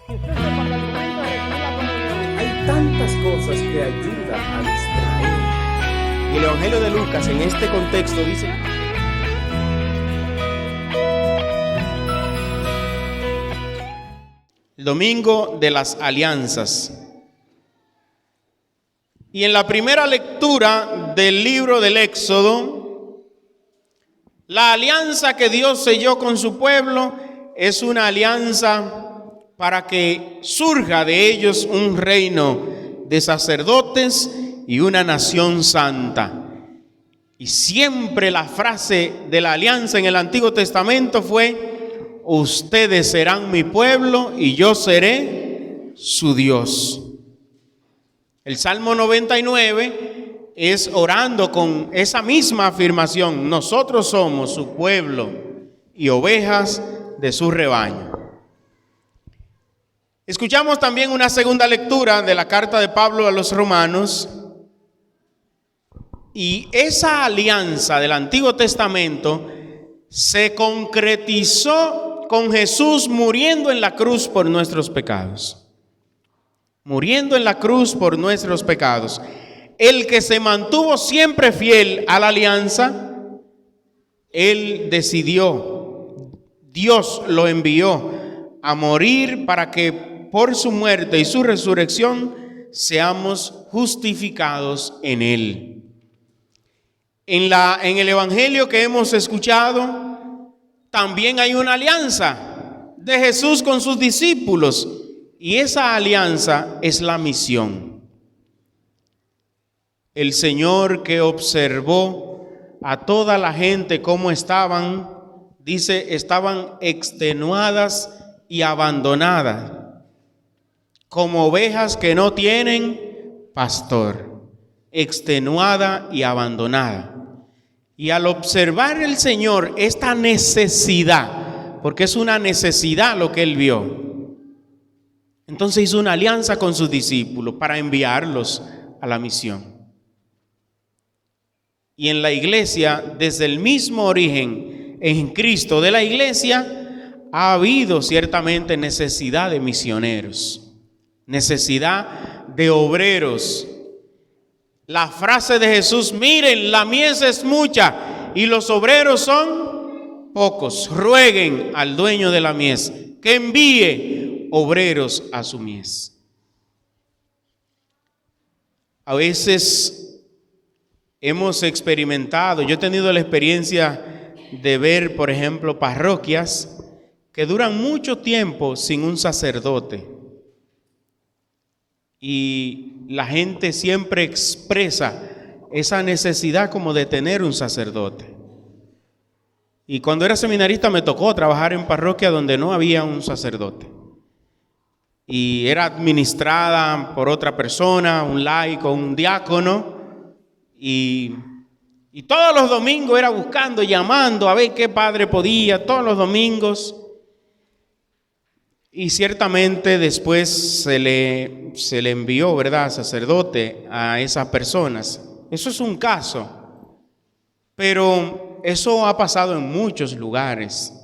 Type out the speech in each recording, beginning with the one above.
que usted sepa que al momento de recibir la comunión Hay tantas cosas que ayudan a distraer. Y el Evangelio de Lucas en este contexto dice: el domingo de las alianzas. Y en la primera lectura del libro del Éxodo, la alianza que Dios selló con su pueblo es una alianza para que surja de ellos un reino de sacerdotes y una nación santa. Y siempre la frase de la alianza en el Antiguo Testamento fue: ustedes serán mi pueblo y yo seré su Dios. El Salmo 99 es orando con esa misma afirmación: nosotros somos su pueblo y ovejas de su rebaño. Escuchamos también una segunda lectura de la carta de Pablo a los Romanos, y esa alianza del Antiguo Testamento se concretizó con Jesús muriendo en la cruz por nuestros pecados. Muriendo en la cruz por nuestros pecados. El que se mantuvo siempre fiel a la alianza, Él decidió, Dios lo envió a morir para que por su muerte y su resurrección seamos justificados en Él. En el Evangelio que hemos escuchado, también hay una alianza de Jesús con sus discípulos, y esa alianza es la misión. El Señor, que observó a toda la gente cómo estaban, dice, estaban extenuadas y abandonadas, como ovejas que no tienen pastor, extenuada y abandonada. Y al observar el Señor esta necesidad, porque es una necesidad lo que Él vio, entonces hizo una alianza con sus discípulos para enviarlos a la misión. Y en la iglesia, desde el mismo origen en Cristo de la iglesia, ha habido ciertamente necesidad de misioneros, necesidad de obreros. La frase de Jesús: miren, la mies es mucha y los obreros son pocos. Rueguen al dueño de la mies que envíe obreros a su mies. A veces hemos experimentado, yo he tenido la experiencia de ver, por ejemplo, parroquias que duran mucho tiempo sin un sacerdote. Y la gente siempre expresa esa necesidad como de tener un sacerdote. Y cuando era seminarista me tocó trabajar en parroquia donde no había un sacerdote. Y era administrada por otra persona, un laico, un diácono. Y todos los domingos era buscando, llamando a ver qué padre podía, todos los domingos. Y ciertamente después se le envió, ¿verdad?, sacerdote a esas personas. Eso es un caso, pero eso ha pasado en muchos lugares.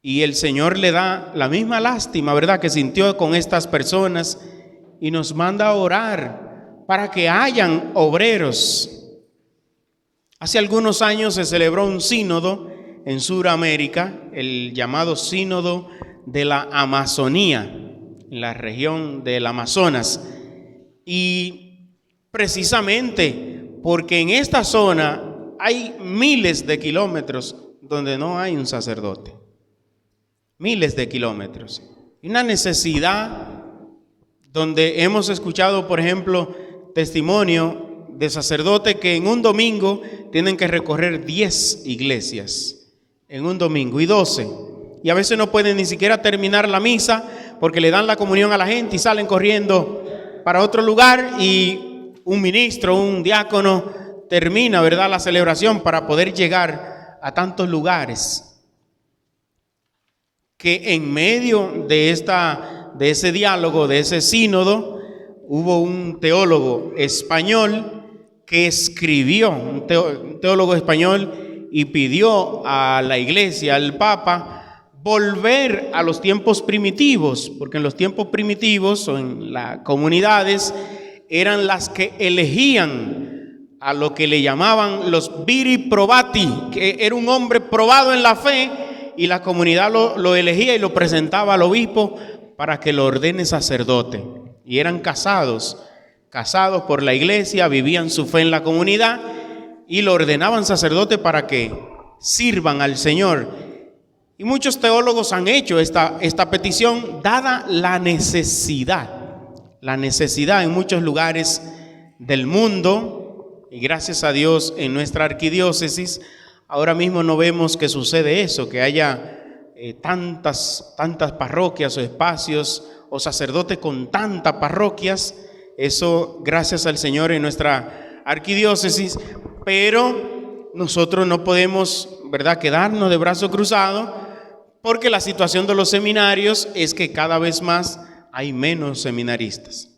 Y el Señor le da la misma lástima, ¿verdad?, que sintió con estas personas, y nos manda a orar para que hayan obreros. Hace algunos años se celebró un sínodo en Sudamérica, el llamado Sínodo de la Amazonía, en la región del Amazonas. Y precisamente porque en esta zona hay miles de kilómetros donde no hay un sacerdote. Miles de kilómetros. Y una necesidad donde hemos escuchado, por ejemplo, testimonio de sacerdotes que en un domingo tienen que recorrer 10 iglesias en un domingo y 12. Y a veces no pueden ni siquiera terminar la misa porque le dan la comunión a la gente y salen corriendo para otro lugar, y un ministro, un diácono termina, ¿verdad?, la celebración para poder llegar a tantos lugares. Que en medio de ese diálogo, de ese sínodo, hubo un teólogo español que escribió, un teólogo español, y pidió a la iglesia, al Papa, volver a los tiempos primitivos, porque en los tiempos primitivos o en las comunidades eran las que elegían a lo que le llamaban los viri probati, que era un hombre probado en la fe, y la comunidad lo elegía y lo presentaba al obispo para que lo ordene sacerdote. Y eran casados por la iglesia, vivían su fe en la comunidad y lo ordenaban sacerdote para que sirvan al Señor. Y muchos teólogos han hecho esta petición, dada la necesidad en muchos lugares del mundo. Y gracias a Dios en nuestra arquidiócesis ahora mismo no vemos que sucede eso, que haya tantas parroquias o espacios o sacerdotes con tantas parroquias. Eso gracias al Señor en nuestra arquidiócesis, pero nosotros no podemos, ¿verdad?, quedarnos de brazo cruzado, porque la situación de los seminarios es que cada vez más hay menos seminaristas.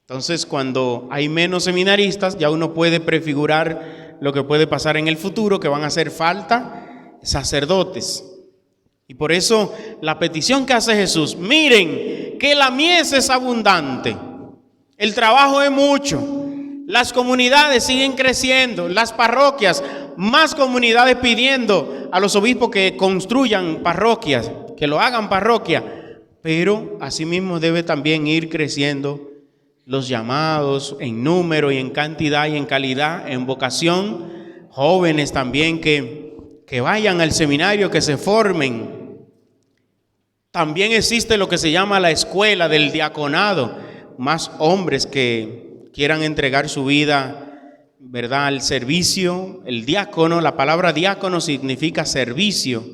Entonces, cuando hay menos seminaristas, ya uno puede prefigurar lo que puede pasar en el futuro, que van a hacer falta sacerdotes. Y por eso la petición que hace Jesús: miren que la mies es abundante, el trabajo es mucho, las comunidades siguen creciendo, las parroquias, más comunidades pidiendo a los obispos que construyan parroquias, que lo hagan parroquia, pero asimismo debe también ir creciendo los llamados en número y en cantidad y en calidad, en vocación, jóvenes también que vayan al seminario, que se formen. También existe lo que se llama la escuela del diaconado, más hombres que quieran entregar su vida, ¿verdad?, al servicio. El diácono, la palabra diácono significa servicio.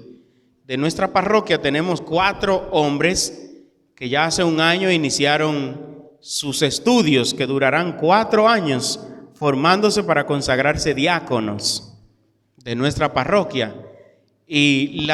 De nuestra parroquia tenemos 4 hombres que ya hace un año iniciaron sus estudios, que durarán 4 años formándose para consagrarse diáconos de nuestra parroquia. Y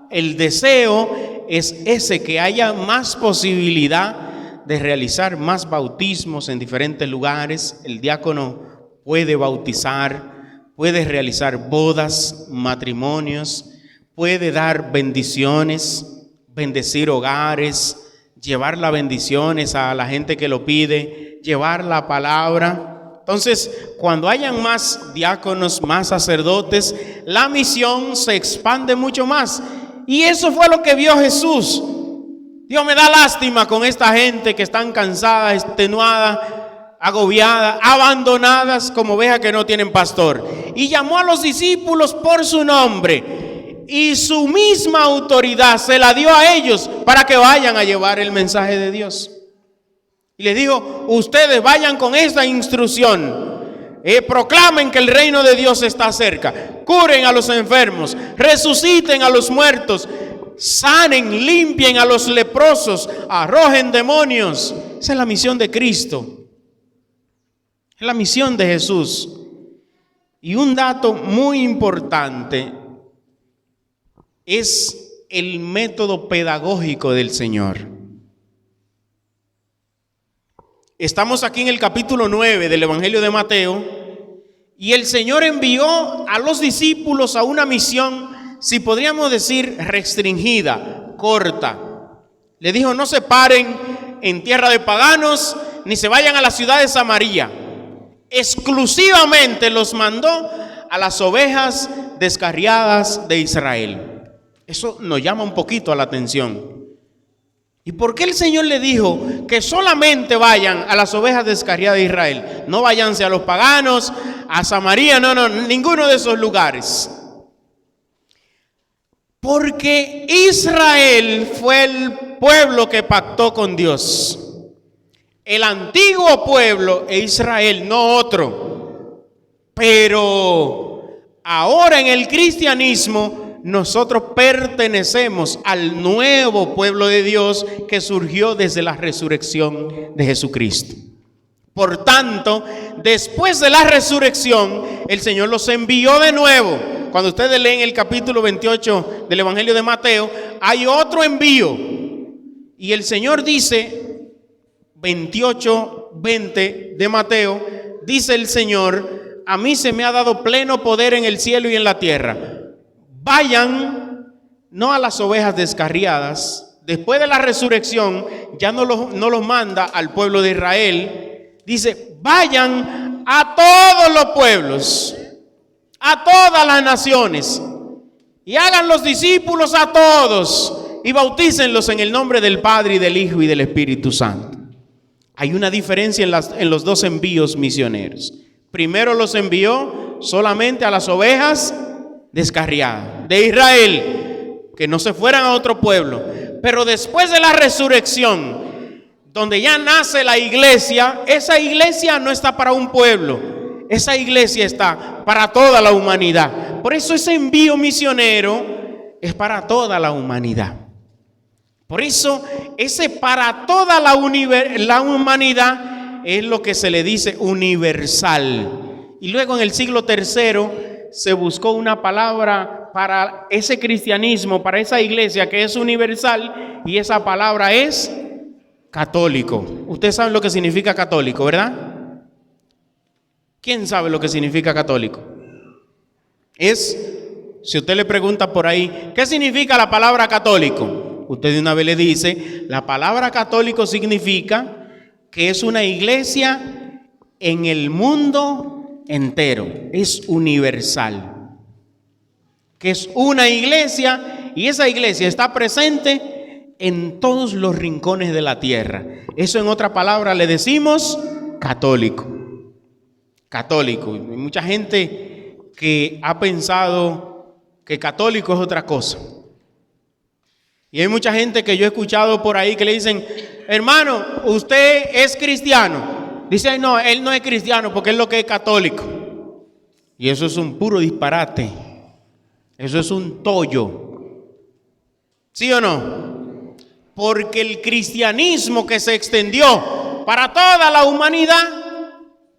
el deseo es ese, que haya más posibilidad de realizar más bautismos en diferentes lugares. El diácono puede bautizar, puede realizar bodas, matrimonios, puede dar bendiciones, bendecir hogares, llevar las bendiciones a la gente que lo pide, llevar la palabra. Entonces, cuando hayan más diáconos, más sacerdotes, la misión se expande mucho más. Y eso fue lo que vio Jesús. Dios, me da lástima con esta gente que están cansada, extenuada, agobiada, abandonadas como ovejas que no tienen pastor. Y llamó a los discípulos por su nombre. Y su misma autoridad se la dio a ellos para que vayan a llevar el mensaje de Dios. Y les dijo: ustedes vayan con esta instrucción, proclamen que el reino de Dios está cerca, curen a los enfermos, resuciten a los muertos, sanen, limpien a los leprosos, arrojen demonios. Esa es la misión de Cristo, es la misión de Jesús. Y un dato muy importante es el método pedagógico del Señor. Estamos aquí en el capítulo 9 del Evangelio de Mateo, y el Señor envió a los discípulos a una misión, si podríamos decir, restringida, corta. Le dijo: no se paren en tierra de paganos, ni se vayan a la ciudad de Samaria. Exclusivamente los mandó a las ovejas descarriadas de Israel. Eso nos llama un poquito la atención. ¿Y por qué el Señor le dijo que solamente vayan a las ovejas descarriadas de Israel? No váyanse a los paganos, a Samaria, no, ninguno de esos lugares. Porque Israel fue el pueblo que pactó con Dios. El antiguo pueblo es Israel, no otro. Pero ahora en el cristianismo nosotros pertenecemos al nuevo pueblo de Dios que surgió desde la resurrección de Jesucristo. Por tanto, después de la resurrección, el Señor los envió de nuevo. Cuando ustedes leen el capítulo 28 del Evangelio de Mateo, hay otro envío. Y el Señor dice, 28:20 de Mateo, dice el Señor: a mí se me ha dado pleno poder en el cielo y en la tierra. Vayan no a las ovejas descarriadas. Después de la resurrección, ya no los manda al pueblo de Israel. Dice, vayan a todos los pueblos, a todas las naciones, y hagan los discípulos a todos, y bautícenlos en el nombre del Padre, y del Hijo, y del Espíritu Santo. Hay una diferencia en los dos envíos misioneros. Primero los envió solamente a las ovejas descarriadas de Israel, que no se fueran a otro pueblo. Pero después de la resurrección, donde ya nace la iglesia, esa iglesia no está para un pueblo, esa iglesia está para toda la humanidad. Por eso ese envío misionero es para toda la humanidad. Por eso ese para toda la humanidad es lo que se le dice universal. Y luego en el siglo III se buscó una palabra para ese cristianismo, para esa iglesia que es universal, y esa palabra es católico. Ustedes saben lo que significa católico, ¿verdad? ¿Quién sabe lo que significa católico? Si usted le pregunta por ahí, ¿qué significa la palabra católico? Usted de una vez le dice, la palabra católico significa que es una iglesia en el mundo entero, es universal. Que es una iglesia, y esa iglesia está presente en todos los rincones de la tierra. Eso, en otra palabra, le decimos católico. Católico. Hay mucha gente que ha pensado que católico es otra cosa. Y hay mucha gente que yo he escuchado por ahí que le dicen, hermano, usted es cristiano. Dice, ay, no, él no es cristiano porque es lo que es católico. Y eso es un puro disparate. Eso es un tollo. ¿Sí o no? Porque el cristianismo que se extendió para toda la humanidad,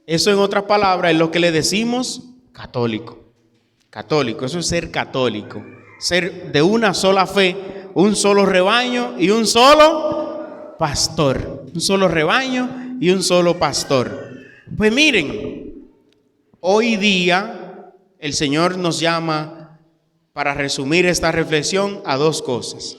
eso, en otras palabras, es lo que le decimos católico. Católico, eso es ser católico. Ser de una sola fe, un solo rebaño y un solo pastor. Un solo rebaño y un solo pastor. Pues miren, hoy día el Señor nos llama, para resumir esta reflexión, a dos cosas.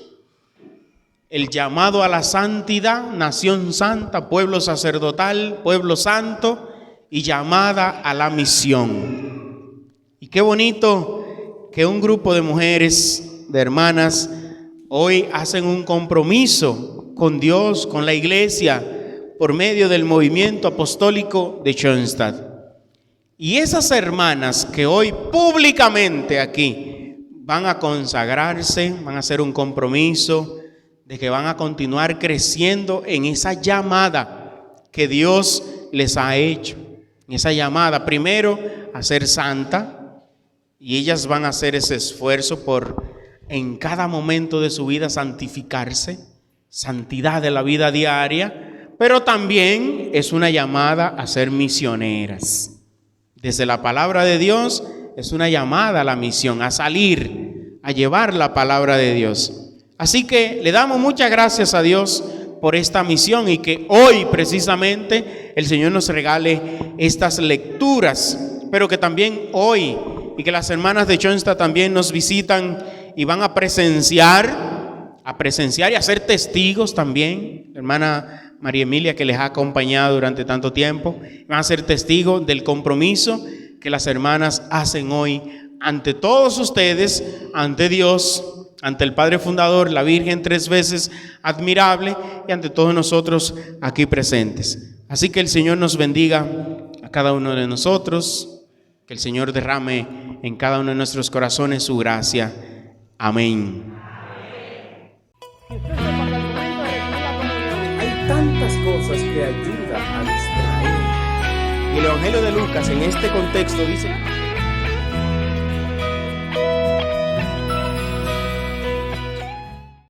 El llamado a la santidad, nación santa, pueblo sacerdotal, pueblo santo, y llamada a la misión. Y qué bonito que un grupo de mujeres, de hermanas, hoy hacen un compromiso con Dios, con la iglesia, por medio del movimiento apostólico de Schoenstatt. Y esas hermanas que hoy públicamente aquí van a consagrarse, van a hacer un compromiso de que van a continuar creciendo en esa llamada que Dios les ha hecho. En esa llamada, primero, a ser santa, y ellas van a hacer ese esfuerzo por en cada momento de su vida santificarse, santidad de la vida diaria, pero también es una llamada a ser misioneras. Desde la palabra de Dios es una llamada a la misión, a salir, a llevar la palabra de Dios. Así que le damos muchas gracias a Dios por esta misión, y que hoy precisamente el Señor nos regale estas lecturas, pero que también hoy, y que las hermanas de Schoenstatt también nos visitan y van a presenciar y a ser testigos también. Hermana María Emilia, que les ha acompañado durante tanto tiempo, van a ser testigos del compromiso que las hermanas hacen hoy ante todos ustedes, ante Dios, ante el Padre Fundador, la Virgen tres veces admirable, y ante todos nosotros aquí presentes. Así que el Señor nos bendiga a cada uno de nosotros, que el Señor derrame en cada uno de nuestros corazones su gracia. Amén. Si usted se pone al momento de recibir la comunión, Hay tantas cosas que ayudan a distraer. Y el Evangelio de Lucas en este contexto dice